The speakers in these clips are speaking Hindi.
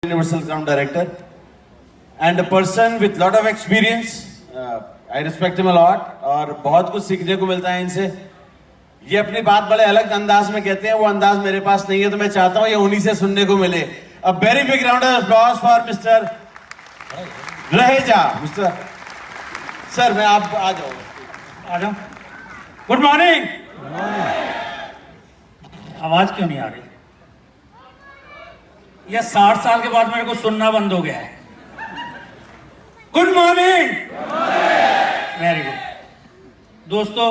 Universal Crown Director and a person with lot of experience. I respect him a lot और बहुत कुछ सीखने को मिलता है इनसे. ये अपनी बात बड़े अलग अंदाज में कहते हैं, वो अंदाज मेरे पास नहीं है, तो मैं चाहता हूँ ये उन्हीं से सुनने को मिले. A very big round of applause for Mr. Raheja. Mr. Sir मैं आप आ जाओ. Good morning. आवाज क्यों नहीं आ रही? यह 60 साल के बाद मेरे को सुनना बंद हो गया है. Good morning. Very good. दोस्तों,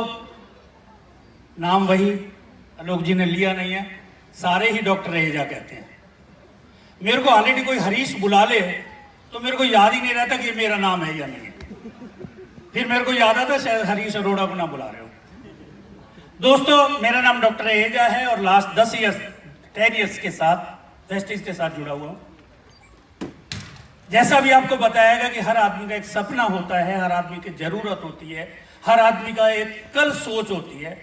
नाम वही आलोक जी ने लिया नहीं है, सारे ही डॉक्टर रहेजा कहते हैं. मेरे को ऑलरेडी कोई हरीश बुला ले तो मेरे को याद ही नहीं रहता कि ये मेरा नाम है या नहीं. फिर मेरे को याद आता शायद हरीश अरोड़ा को ना बुला रहे हो. दोस्तों, मेरा नाम डॉक्टर रहेजा है और लास्ट 10 ईयर्स के साथ वेस्टिज के साथ जुड़ा हुआ हूं. जैसा भी आपको बताया कि हर आदमी का एक सपना होता है, हर आदमी की जरूरत होती है, हर आदमी का एक कल सोच होती है.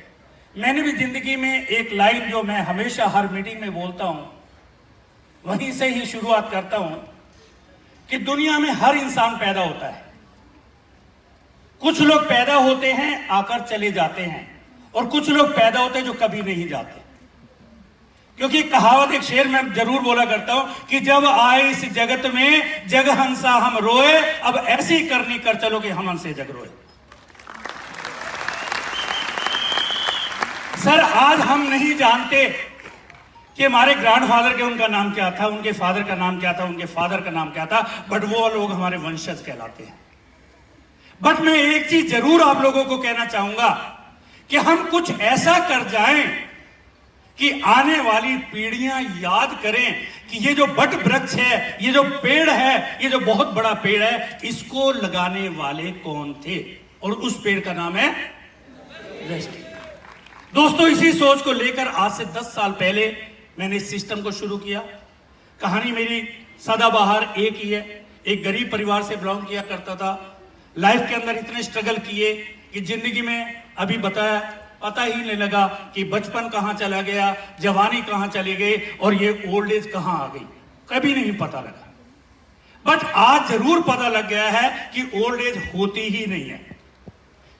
मैंने भी जिंदगी में एक लाइन जो मैं हमेशा हर मीटिंग में बोलता हूं, वहीं से ही शुरुआत करता हूं कि दुनिया में हर इंसान पैदा होता है. कुछ लोग पैदा होते हैं आकर चले जाते हैं और कुछ लोग पैदा होते हैं जो कभी नहीं जाते. क्योंकि कहावत, एक शेर में जरूर बोला करता हूं कि जब आए इस जगत में जग हंसा हम रोए, अब ऐसी करनी कर चलो कि हम हंसे जग रोए. सर, आज हम नहीं जानते कि हमारे ग्रैंडफादर के उनका नाम क्या था, उनके फादर का नाम क्या था, उनके फादर का नाम क्या था, बट वो लोग हमारे वंशज कहलाते हैं. बट मैं एक चीज जरूर आप लोगों को कहना चाहूंगा कि हम कुछ ऐसा कर जाएं कि आने वाली पीढ़ियां याद करें कि ये जो बट वृक्ष है, ये जो पेड़ है, ये जो बहुत बड़ा पेड़ है, इसको लगाने वाले कौन थे, और उस पेड़ का नाम है वेस्टिज. दोस्तों, इसी सोच को लेकर आज से 10 साल पहले मैंने इस सिस्टम को शुरू किया. कहानी मेरी सदाबहार एक ही है. एक गरीब परिवार से बिलोंग किया करता था. लाइफ के अंदर इतने स्ट्रगल किए कि जिंदगी में अभी पता ही नहीं लगा कि बचपन कहां चला गया, जवानी कहां चली गई और ये ओल्ड एज कहां आ गई, कभी नहीं पता लगा. बट आज जरूर पता लग गया है कि ओल्ड एज होती ही नहीं है.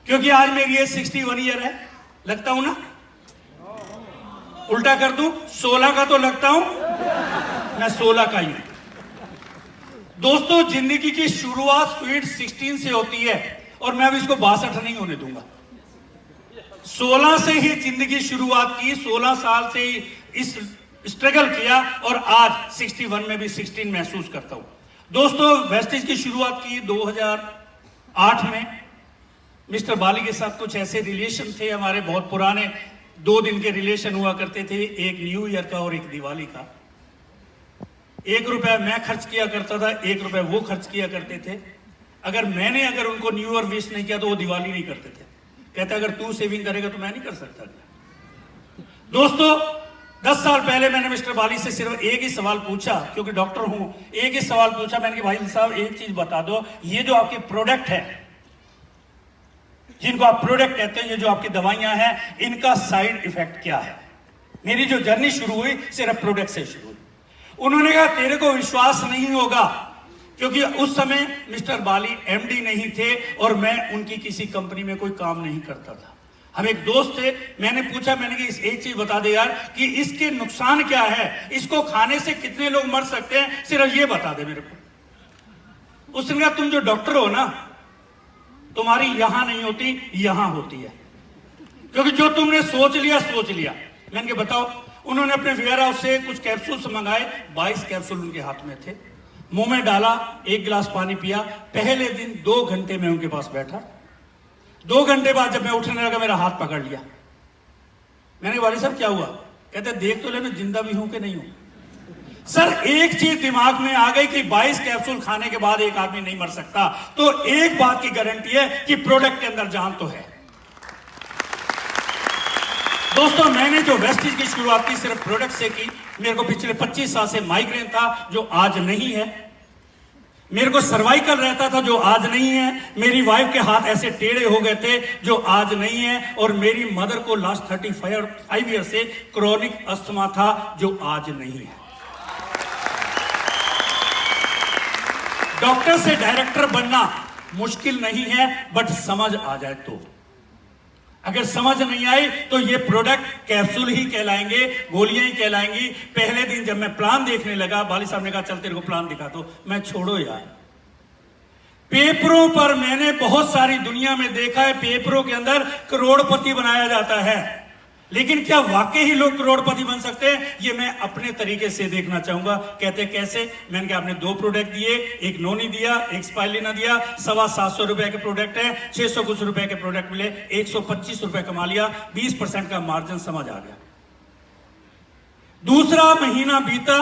क्योंकि आज मेरी एज 61 ईयर है. लगता हूं ना? उल्टा कर दूं, 16 का तो लगता हूं. मैं 16 का ही हूं. दोस्तों, जिंदगी की शुरुआत स्वीट 16 से होती है और मैं अब इसको 62 नहीं होने दूंगा. 16 से ही जिंदगी शुरुआत की, 16 साल से ही इस स्ट्रगल किया और आज 61 में भी 16 महसूस करता हूं. दोस्तों, वेस्टिज की शुरुआत की 2008 में. मिस्टर बाली के साथ कुछ ऐसे रिलेशन थे हमारे, बहुत पुराने 2 दिन के रिलेशन हुआ करते थे, एक न्यू ईयर का और एक दिवाली का. 1 रुपया मैं खर्च किया करता था, 1 रुपया वो खर्च किया करते थे. अगर उनको न्यू ईयर विश नहीं किया तो वो दिवाली नहीं करते थे. कहता अगर तू सेविंग करेगा तो मैं नहीं कर सकता. दोस्तों, 10 साल पहले मैंने मिस्टर बाली से सिर्फ एक ही सवाल पूछा, क्योंकि डॉक्टर हूं. एक ही सवाल पूछा मैंने कि भाई साहब, एक चीज बता दो, ये जो आपके प्रोडक्ट है, जिनको आप प्रोडक्ट कहते हैं, ये जो आपकी दवाइयां हैं, इनका साइड इफेक्ट क्या है. मेरी जो जर्नी शुरू हुई सिर्फ प्रोडक्ट से शुरू हुई. उन्होंने कहा तेरे को विश्वास नहीं होगा, क्योंकि उस समय मिस्टर बाली एमडी नहीं थे और मैं उनकी किसी कंपनी में कोई काम नहीं करता था. हम एक दोस्त थे. मैंने पूछा, मैंने कहा एक चीज बता दे यार कि इसके नुकसान क्या है, इसको खाने से कितने लोग मर सकते हैं, सिर्फ ये बता दे मेरे को. उसने कहा तुम जो डॉक्टर हो ना, तुम्हारी यहां नहीं होती, यहां होती है. क्योंकि जो तुमने सोच लिया. मैंने कहा बताओ. उन्होंने अपने वेयर हाउस से कुछ कैप्सूल्स मंगाए. 22 कैप्सूल उनके हाथ में थे. मुंह में डाला, 1 गिलास पानी पिया. पहले दिन 2 घंटे में उनके पास बैठा. 2 घंटे बाद जब मैं उठने लगा, मेरा हाथ पकड़ लिया. मैंने कहा वाली साहब क्या हुआ? कहते देख तो ले मैं जिंदा भी हूं कि नहीं हूं. सर, एक चीज दिमाग में आ गई कि 22 कैप्सूल खाने के बाद एक आदमी नहीं मर सकता, तो एक बात की गारंटी है कि प्रोडक्ट के अंदर जान तो है. दोस्तों, मैंने जो वेस्टिज की शुरुआत की सिर्फ प्रोडक्ट से की. मेरे को पिछले 25 साल से माइग्रेन था जो आज नहीं है. मेरे को सर्वाइकल रहता था जो आज नहीं है. मेरी वाइफ के हाथ ऐसे टेढ़े हो गए थे जो आज नहीं है. और मेरी मदर को लास्ट 35 ईयर से क्रॉनिक अस्थमा था जो आज नहीं है. डॉक्टर से डायरेक्टर बनना मुश्किल नहीं है, बट समझ आ जाए तो। अगर समझ नहीं आई तो ये प्रोडक्ट कैप्सूल ही कहलाएंगे, गोलियां ही कहलाएंगी। पहले दिन जब मैं प्लान देखने लगा, बाली साहब ने कहा चल तेरे को प्लान दिखा दो, मैं छोड़ो यार। पेपरों पर मैंने बहुत सारी दुनिया में देखा है, पेपरों के अंदर करोड़पति बनाया जाता है, लेकिन क्या वाकई ही लोग करोड़पति बन सकते हैं? ये मैं अपने तरीके से देखना चाहूंगा। कहते कैसे? मैंने कहा आपने 2 प्रोडक्ट दिए, एक नोनी दिया, एक स्पाइलिना दिया, 750 रुपए के प्रोडक्ट है, 600 कुछ रुपए के प्रोडक्ट मिले, 125 रुपए कमा लिया, 20% का मार्जिन समझ आ गया। दूसरा महीना बीता,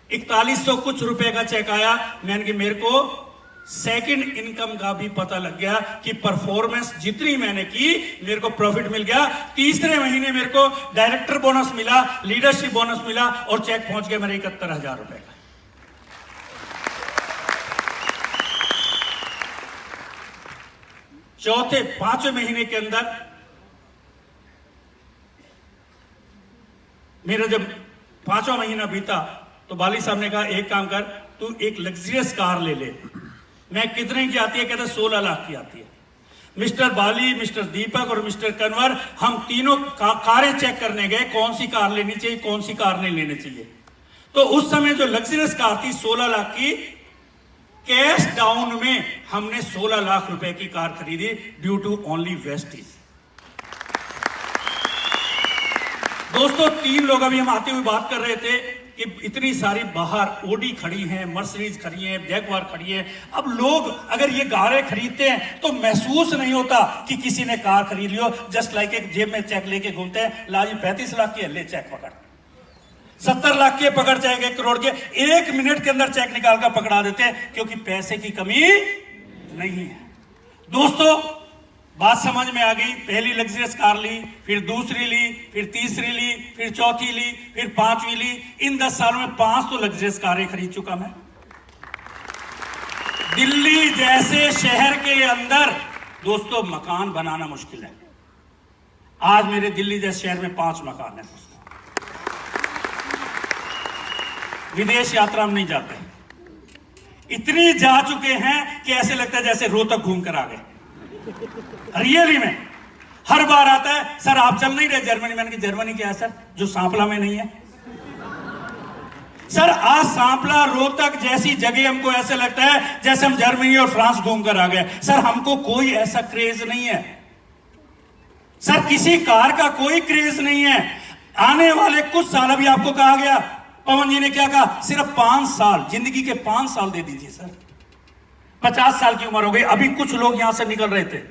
4100 कुछ रुपए का चेक आया। मैंने कहा मेरे को सेकंड इनकम का भी पता लग गया कि परफॉर्मेंस जितनी मैंने की मेरे को प्रॉफिट मिल गया। तीसरे महीने मेरे को डायरेक्टर बोनस मिला, लीडरशिप बोनस मिला और चेक पहुंच गया मेरे 71,000 रुपए का। चौथे 5वें महीने के अंदर मेरा जब 5वां महीना बीता तो बाली साहब ने कहा एक काम कर, तू एक लग्जरियस कार ले ले। मैं कितने की आती है? कहते 16 लाख की आती है। मिस्टर बाली, मिस्टर दीपक और मिस्टर कन्वर, हम तीनों कारें चेक करने गए, कौन सी कार लेनी चाहिए, कौन सी कार नहीं लेनी चाहिए। तो उस समय जो लग्जरियस कार थी 16 लाख की, कैश डाउन में हमने 16 लाख रुपए की कार खरीदी ड्यू टू ओनली वेस्टेज। दोस्तों 3 लोग अभी हम आते हुए बात कर रहे थे कि इतनी सारी बाहर ओडी खड़ी हैं, मर्सिडीज खड़ी हैं, जैगवार खड़ी है। अब लोग अगर ये कारें खरीदते हैं तो महसूस नहीं होता कि किसी ने कार खरीद लियो। जस्ट लाइक एक जेब में चेक लेके घूमते हैं, लाजी 35 लाख की है, ले चेक पकड़, 70 लाख के पकड़ जाएंगे, 1 करोड़ के 1 मिनट के अंदर चेक निकाल कर पकड़ा देते हैं, क्योंकि पैसे की कमी नहीं है। दोस्तों बात समझ में आ गई। पहली लग्जरियस कार ली, फिर दूसरी ली, फिर तीसरी ली, फिर चौथी ली, फिर 5वीं ली। इन 10 सालों में 5 तो लग्जरियस कारें खरीद चुका मैं। दिल्ली जैसे शहर के अंदर दोस्तों मकान बनाना मुश्किल है। आज मेरे दिल्ली जैसे शहर में 5 मकान है दोस्तों। विदेश यात्रा हम नहीं जाते, इतनी जा चुके हैं कि ऐसे लगता है जैसे रोहतक घूम कर आ गए। रियली में हर बार आता है, सर आप चल नहीं रहे जर्मनी। मैंने कहा जर्मनी क्या है सर, जो सांपला में नहीं है? सर आज सांपला रोहतक जैसी जगह हमको ऐसे लगता है जैसे हम जर्मनी और फ्रांस घूम कर आ गए। सर हमको कोई ऐसा क्रेज नहीं है, सर किसी कार का कोई क्रेज नहीं है। आने वाले कुछ साल, अभी आपको कहा गया, पवन जी ने क्या कहा, सिर्फ 5 साल, जिंदगी के 5 साल दे दीजिए सर। 50 साल की उम्र हो गई। अभी कुछ लोग यहां से निकल रहे थे,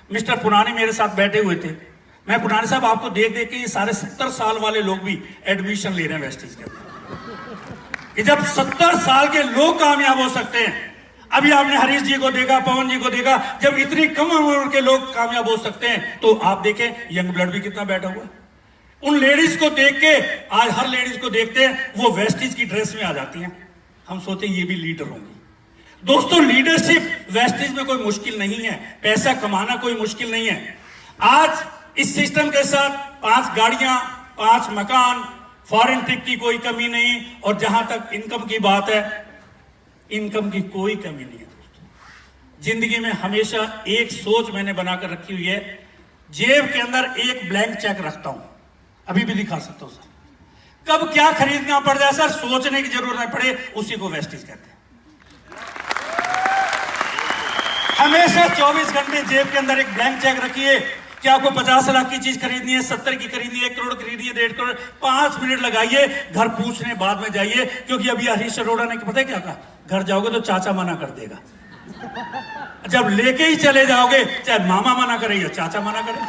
मिस्टर पुरानी मेरे साथ बैठे हुए थे। मैं पुरानी साहब आपको देख देख के ये सारे 70 साल वाले लोग भी एडमिशन ले रहे हैं वेस्टेज के अंदर। कि जब 70 साल के लोग कामयाब हो सकते हैं, अभी आपने हरीश जी को देखा, पवन जी को देखा, जब इतनी कम उम्र के लोग कामयाब हो सकते हैं तो आप देखें यंग ब्लड भी कितना बैठा हुआ है। उन लेडीज को देख के आज हर लेडीज को देखते हैं वो वेस्टेज की ड्रेस में आ जाती हैं। हम सोचते हैं ये भी लीडर होंगी। दोस्तों लीडरशिप वेस्टेज में कोई मुश्किल नहीं है, पैसा कमाना कोई मुश्किल नहीं है। आज इस सिस्टम के साथ 5 गाड़ियां, 5 मकान, फॉरेन ट्रिप की कोई कमी नहीं, और जहां तक इनकम की बात है, इनकम की कोई कमी नहीं है। जिंदगी में हमेशा एक सोच मैंने बनाकर रखी हुई है, जेब के अंदर एक ब्लैंक चेक रखता हूं, अभी भी दिखा सकता हूं सर। कब क्या खरीदना पड़ जाए सर, सोचने की जरूरत नहीं पड़े, उसी को वेस्टेज कहते हैं। हमेशा 24 घंटे जेब के अंदर एक ब्लैंक चेक रखिए कि आपको 50 लाख की चीज खरीदनी है, 70 की खरीदनी है, 1 करोड़ खरीदनी है, 1.5 करोड़। 5 मिनट लगाइए, घर पूछने बाद में जाइए, क्योंकि अभी हरीश अरोड़ा ने पता है क्या कहा, घर जाओगे तो चाचा मना कर देगा। जब लेके ही चले जाओगे, चाहे मामा मना करे या चाचा मना करे।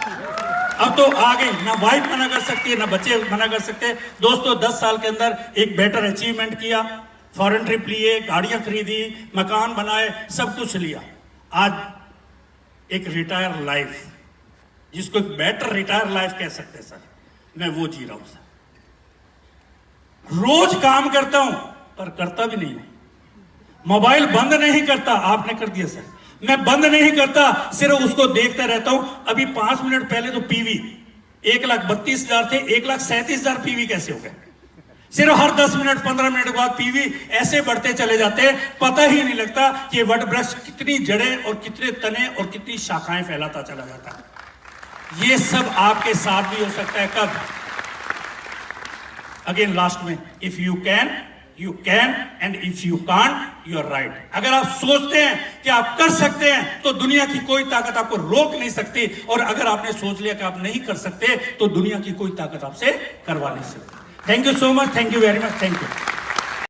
अब तो आ गई, ना वाइफ मना कर सकती है, ना बच्चे मना कर सकते। दोस्तों 10 साल के अंदर एक बेटर अचीवमेंट किया, फॉरेन ट्रिप लिए, गाड़ियां खरीदी, मकान बनाए, सब कुछ लिया। आज एक रिटायर लाइफ, जिसको एक बेटर रिटायर लाइफ कह सकते हैं सर, मैं वो जी रहा हूं सर। रोज काम करता हूं पर करता भी नहीं हूं। मोबाइल बंद नहीं करता, आपने कर दिया सर। मैं बंद नहीं करता, सिर्फ उसको देखता रहता हूं। अभी 5 मिनट पहले तो पीवी 1,32,000 थे, 1,37,000 पीवी कैसे हो गए? सिर्फ हर 10 मिनट 15 मिनट के बाद पीवी ऐसे बढ़ते चले जाते हैं, पता ही नहीं लगता कि वट वृक्ष कितनी जड़ें और कितने तने और कितनी शाखाएं फैलाता चला जाता है। ये सब आपके साथ भी हो सकता है। कब? अगेन लास्ट में, if you can you can and if you can't you are right. अगर आप सोचते हैं कि आप कर सकते हैं तो दुनिया की कोई ताकत आपको रोक नहीं सकती, और अगर आपने सोच लिया कि आप नहीं कर सकते तो दुनिया की कोई ताकत आपसे करवा नहीं सकती। Thank you so much, thank you very much, thank you.